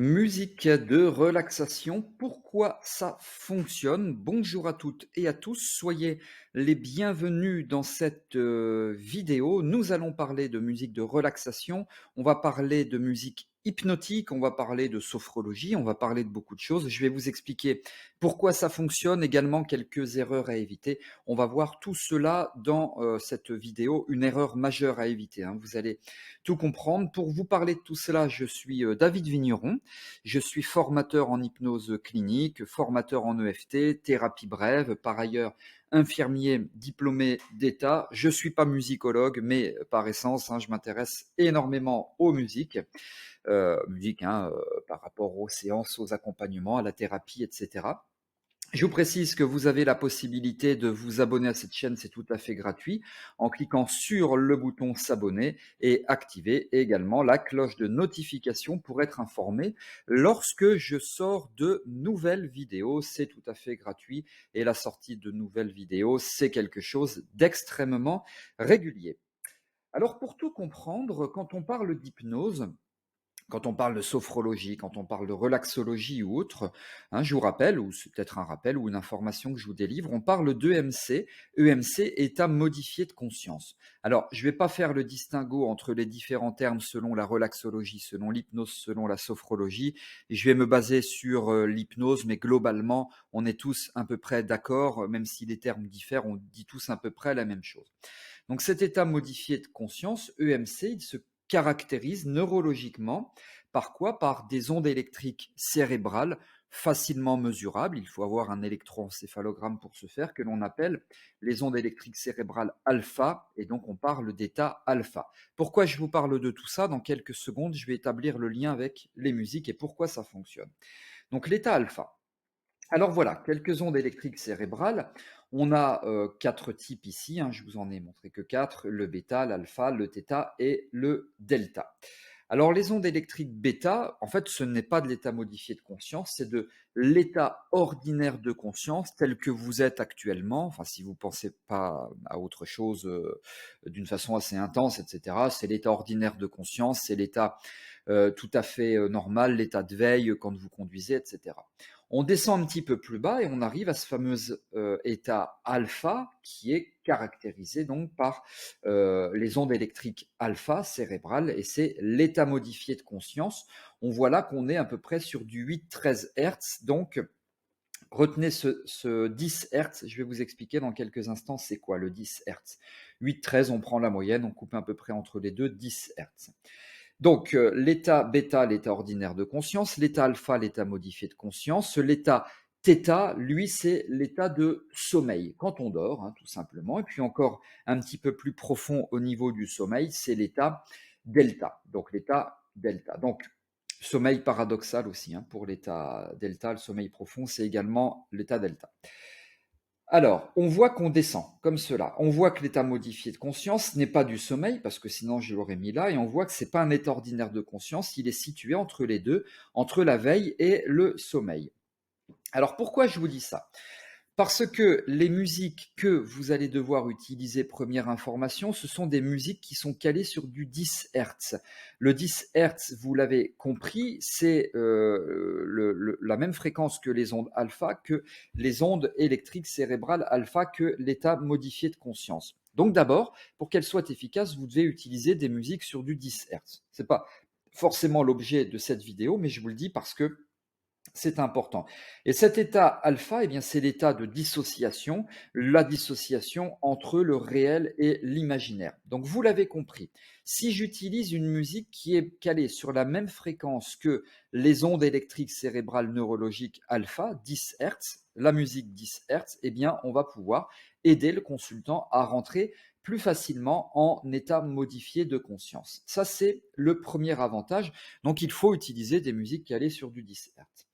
Musique de relaxation, pourquoi ça fonctionne? Bonjour à toutes et à tous, soyez les bienvenus dans cette vidéo. Nous allons parler de musique de relaxation, on va parler de musique hypnotique, on va parler de sophrologie, on va parler de beaucoup de choses. Je vais vous expliquer pourquoi ça fonctionne, également quelques erreurs à éviter. On va voir tout cela dans cette vidéo, une erreur majeure à éviter, hein. Vous allez tout comprendre. Pour vous parler de tout cela, je suis David Vigneron. Je suis formateur en hypnose clinique, formateur en EFT, thérapie brève, par ailleurs infirmier diplômé d'État. Je ne suis pas musicologue, mais par essence, je m'intéresse énormément aux musiques, par rapport aux séances, aux accompagnements, à la thérapie, etc. Je vous précise que vous avez la possibilité de vous abonner à cette chaîne, c'est tout à fait gratuit, en cliquant sur le bouton s'abonner et activer également la cloche de notification pour être informé lorsque je sors de nouvelles vidéos. C'est tout à fait gratuit et la sortie de nouvelles vidéos, c'est quelque chose d'extrêmement régulier. Alors pour tout comprendre, quand on parle d'hypnose, quand on parle de sophrologie, quand on parle de relaxologie ou autre, je vous rappelle, ou c'est peut-être un rappel ou une information que je vous délivre, on parle d'EMC. EMC, état modifié de conscience. Alors, je ne vais pas faire le distinguo entre les différents termes selon la relaxologie, selon l'hypnose, selon la sophrologie. Et je vais me baser sur l'hypnose, mais globalement, on est tous à peu près d'accord, même si les termes diffèrent, on dit tous à peu près la même chose. Donc cet état modifié de conscience, EMC, il se caractérise neurologiquement par quoi? Par des ondes électriques cérébrales facilement mesurables. Il faut avoir un électroencéphalogramme pour ce faire, que l'on appelle les ondes électriques cérébrales alpha, et donc on parle d'état alpha. Pourquoi je vous parle de tout ça? Dans quelques secondes, je vais établir le lien avec les musiques et pourquoi ça fonctionne. Donc l'état alpha. Alors voilà, quelques ondes électriques cérébrales. On a 4 types ici, je vous en ai montré que 4, le bêta, l'alpha, le θ et le delta. Alors les ondes électriques bêta, en fait, ce n'est pas de l'état modifié de conscience, c'est de l'état ordinaire de conscience tel que vous êtes actuellement. Enfin, si vous ne pensez pas à autre chose d'une façon assez intense, etc., c'est l'état ordinaire de conscience, c'est l'état tout à fait normal, l'état de veille quand vous conduisez, etc. On descend un petit peu plus bas et on arrive à ce fameux état alpha qui est caractérisé donc par les ondes électriques alpha cérébrales et c'est l'état modifié de conscience. On voit là qu'on est à peu près sur du 8-13 Hz, donc retenez ce 10 Hz, je vais vous expliquer dans quelques instants c'est quoi le 10 Hz. 8-13, on prend la moyenne, on coupe à peu près entre les deux, 10 Hz. Donc, l'état bêta, l'état ordinaire de conscience, l'état alpha, l'état modifié de conscience, l'état θ, lui, c'est l'état de sommeil, quand on dort, tout simplement. Et puis encore un petit peu plus profond au niveau du sommeil, c'est l'état delta. Donc, l'état delta. Donc, sommeil paradoxal aussi, pour l'état delta, le sommeil profond, c'est également l'état delta. Alors, on voit qu'on descend comme cela. On voit que l'état modifié de conscience n'est pas du sommeil, parce que sinon je l'aurais mis là, et on voit que ce n'est pas un état ordinaire de conscience, il est situé entre les deux, entre la veille et le sommeil. Alors pourquoi je vous dis ça? Parce que les musiques que vous allez devoir utiliser, première information, ce sont des musiques qui sont calées sur du 10 Hz. Le 10 Hz, vous l'avez compris, c'est la même fréquence que les ondes alpha, que les ondes électriques cérébrales alpha, que l'état modifié de conscience. Donc d'abord, pour qu'elles soient efficaces, vous devez utiliser des musiques sur du 10 Hz. Ce n'est pas forcément l'objet de cette vidéo, mais je vous le dis parce que c'est important. Et cet état alpha, eh bien, c'est l'état de dissociation, la dissociation entre le réel et l'imaginaire. Donc, vous l'avez compris, si j'utilise une musique qui est calée sur la même fréquence que les ondes électriques cérébrales neurologiques alpha, 10 Hz, la musique 10 Hz, eh bien, on va pouvoir aider le consultant à rentrer plus facilement en état modifié de conscience. Ça, c'est le premier avantage. Donc, il faut utiliser des musiques calées sur du 10 Hz.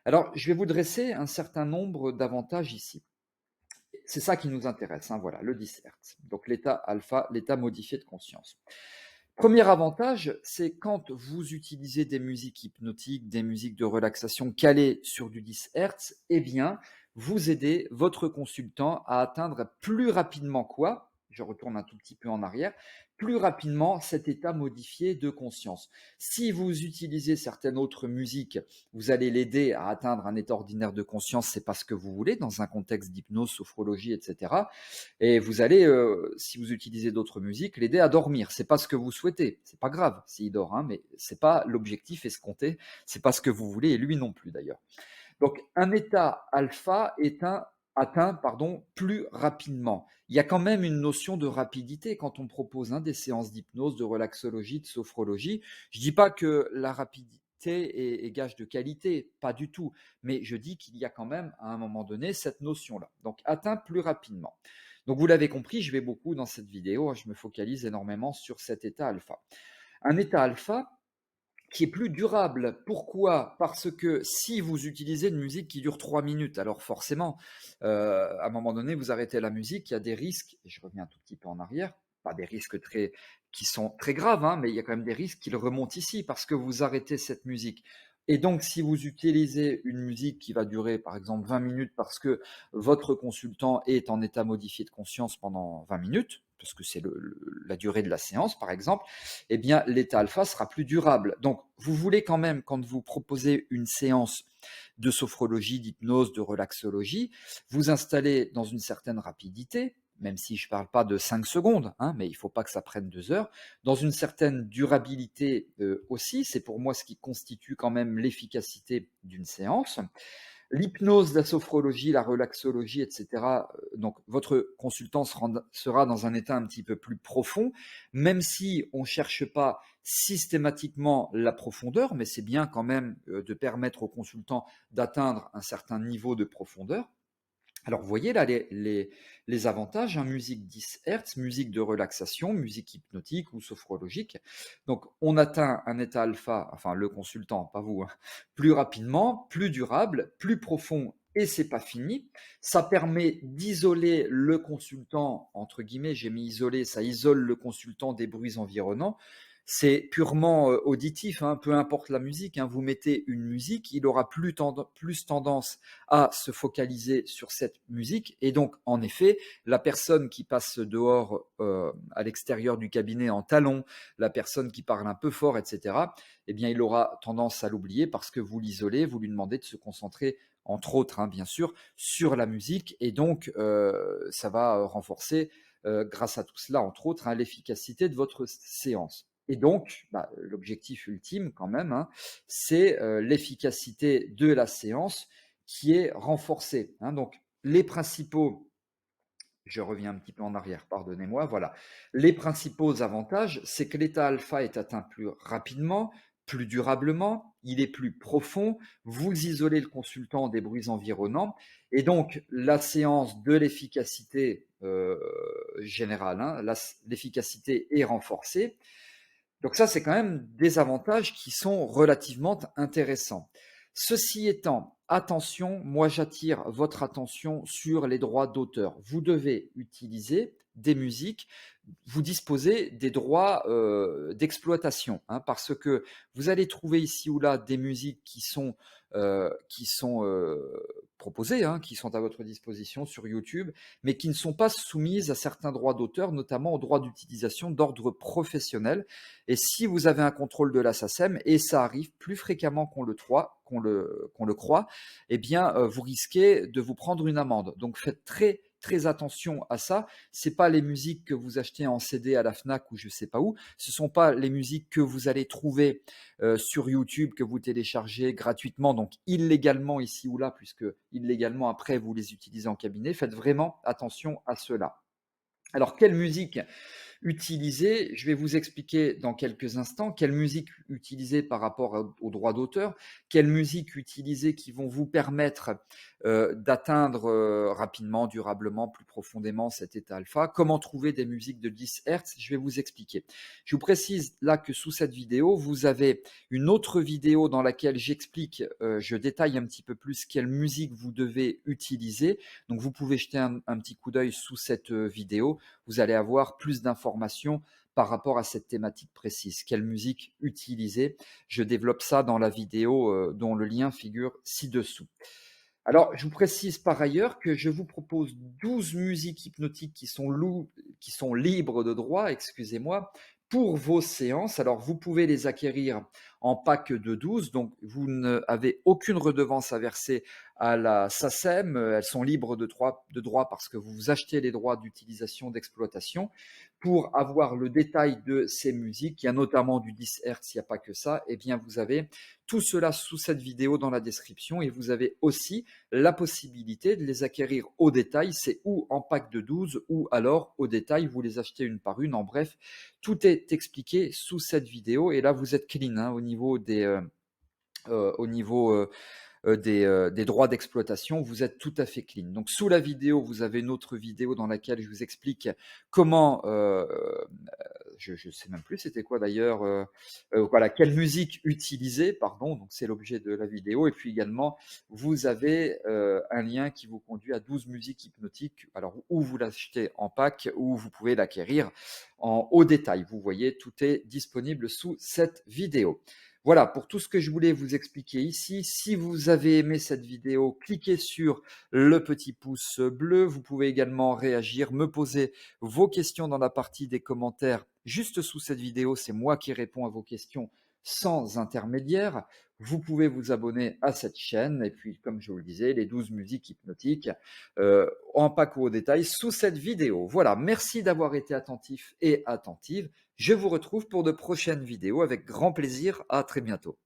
Alors, je vais vous dresser un certain nombre d'avantages ici. C'est ça qui nous intéresse, voilà, le 10 Hz. Donc l'état alpha, l'état modifié de conscience. Premier avantage, c'est quand vous utilisez des musiques hypnotiques, des musiques de relaxation calées sur du 10 Hz, eh bien, vous aidez votre consultant à atteindre plus rapidement quoi? je retourne un tout petit peu en arrière, plus rapidement cet état modifié de conscience. Si vous utilisez certaines autres musiques, vous allez l'aider à atteindre un état ordinaire de conscience, c'est pas ce que vous voulez dans un contexte d'hypnose, sophrologie, etc. Et vous allez, si vous utilisez d'autres musiques, l'aider à dormir. C'est pas ce que vous souhaitez. C'est pas grave s'il dort, hein, mais c'est pas l'objectif escompté. C'est pas ce que vous voulez et lui non plus d'ailleurs. Donc, un état alpha est atteint plus rapidement. Il y a quand même une notion de rapidité quand on propose des séances d'hypnose, de relaxologie, de sophrologie. Je ne dis pas que la rapidité est gage de qualité, pas du tout, mais je dis qu'il y a quand même à un moment donné cette notion-là. Donc, atteint plus rapidement. Donc, vous l'avez compris, je vais beaucoup dans cette vidéo, je me focalise énormément sur cet état alpha. Un état alpha, qui est plus durable. Pourquoi? Parce que si vous utilisez une musique qui dure 3 minutes, alors forcément, à un moment donné, vous arrêtez la musique, il y a des risques, et je reviens un tout petit peu en arrière, pas des risques qui sont très graves, mais il y a quand même des risques qui remontent ici parce que vous arrêtez cette musique. Et donc, si vous utilisez une musique qui va durer, par exemple, 20 minutes parce que votre consultant est en état modifié de conscience pendant 20 minutes, parce que c'est la durée de la séance, par exemple, eh bien, l'état alpha sera plus durable. Donc, vous voulez quand même, quand vous proposez une séance de sophrologie, d'hypnose, de relaxologie, vous installer dans une certaine rapidité, même si je ne parle pas de 5 secondes, mais il ne faut pas que ça prenne 2 heures, dans une certaine durabilité aussi, c'est pour moi ce qui constitue quand même l'efficacité d'une séance. L'hypnose, la sophrologie, la relaxologie, etc. Donc, votre consultant sera dans un état un petit peu plus profond, même si on ne cherche pas systématiquement la profondeur, mais c'est bien quand même de permettre au consultant d'atteindre un certain niveau de profondeur. Alors, vous voyez là les avantages, musique 10 Hz, musique de relaxation, musique hypnotique ou sophrologique. Donc, on atteint un état alpha, enfin le consultant, pas vous, plus rapidement, plus durable, plus profond et c'est pas fini. Ça permet d'isoler le consultant, entre guillemets, j'ai mis isolé, ça isole le consultant des bruits environnants. C'est purement auditif, peu importe la musique. Vous mettez une musique, il aura plus tendance à se focaliser sur cette musique. Et donc, en effet, la personne qui passe dehors à l'extérieur du cabinet en talons, la personne qui parle un peu fort, etc., eh bien, il aura tendance à l'oublier parce que vous l'isolez, vous lui demandez de se concentrer, entre autres, bien sûr, sur la musique. Et donc, ça va renforcer, grâce à tout cela, entre autres, l'efficacité de votre séance. Et donc, l'objectif ultime, quand même, c'est l'efficacité de la séance qui est renforcée. Donc, les principaux, je reviens un petit peu en arrière, pardonnez-moi, voilà. Les principaux avantages, c'est que l'état alpha est atteint plus rapidement, plus durablement, il est plus profond, vous isolez le consultant des bruits environnants, et donc la séance de l'efficacité générale, l'efficacité est renforcée. Donc ça, c'est quand même des avantages qui sont relativement intéressants. Ceci étant, attention, moi j'attire votre attention sur les droits d'auteur. Vous devez utiliser des musiques, vous disposez des droits d'exploitation, parce que vous allez trouver ici ou là des musiques qui sont proposées, qui sont à votre disposition sur YouTube, mais qui ne sont pas soumises à certains droits d'auteur, notamment aux droits d'utilisation d'ordre professionnel. Et si vous avez un contrôle de la SACEM, et ça arrive plus fréquemment qu'on le croit, eh bien, vous risquez de vous prendre une amende. Donc, faites très très attention à ça. C'est pas les musiques que vous achetez en CD à la Fnac ou je sais pas où. Ce sont pas les musiques que vous allez trouver sur YouTube, que vous téléchargez gratuitement, donc illégalement ici ou là, puisque illégalement après vous les utilisez en cabinet. Faites vraiment attention à cela. Alors, quelle musique utiliser? Je vais vous expliquer dans quelques instants quelle musique utiliser par rapport aux droits d'auteur, quelles musiques utiliser qui vont vous permettre d'atteindre rapidement, durablement, plus profondément cet état alpha, comment trouver des musiques de 10 Hz, je vais vous expliquer. Je vous précise là que sous cette vidéo, vous avez une autre vidéo dans laquelle j'explique, je détaille un petit peu plus quelle musique vous devez utiliser. Donc vous pouvez jeter un petit coup d'œil sous cette vidéo, vous allez avoir plus d'informations par rapport à cette thématique précise. Quelle musique utiliser? Je développe ça dans la vidéo dont le lien figure ci-dessous. Alors, je vous précise par ailleurs que je vous propose 12 musiques hypnotiques qui sont libres de droit, excusez-moi, pour vos séances. Alors, vous pouvez les acquérir en pack de 12, donc vous n'avez aucune redevance à verser à la SACEM. Elles sont libres de droit parce que vous achetez les droits d'utilisation, d'exploitation. Pour avoir le détail de ces musiques, il y a notamment du 10 Hz, il n'y a pas que ça, eh bien vous avez tout cela sous cette vidéo dans la description et vous avez aussi la possibilité de les acquérir au détail, c'est ou en pack de 12 ou alors au détail, vous les achetez une par une. En bref, tout est expliqué sous cette vidéo et là vous êtes clean hein, au niveau des droits d'exploitation, vous êtes tout à fait clean. Donc sous la vidéo, vous avez une autre vidéo dans laquelle je vous explique comment, je ne sais même plus c'était quoi d'ailleurs, voilà, quelle musique utiliser, pardon, donc c'est l'objet de la vidéo. Et puis également, vous avez un lien qui vous conduit à 12 musiques hypnotiques, alors où vous l'achetez en pack, ou vous pouvez l'acquérir au détail. Vous voyez, tout est disponible sous cette vidéo. Voilà pour tout ce que je voulais vous expliquer ici. Si vous avez aimé cette vidéo, cliquez sur le petit pouce bleu. Vous pouvez également réagir, me poser vos questions dans la partie des commentaires juste sous cette vidéo. C'est moi qui réponds à vos questions sans intermédiaire. Vous pouvez vous abonner à cette chaîne et puis, comme je vous le disais, les 12 musiques hypnotiques en pack ou au détail sous cette vidéo. Voilà, merci d'avoir été attentif et attentive. Je vous retrouve pour de prochaines vidéos avec grand plaisir. À très bientôt.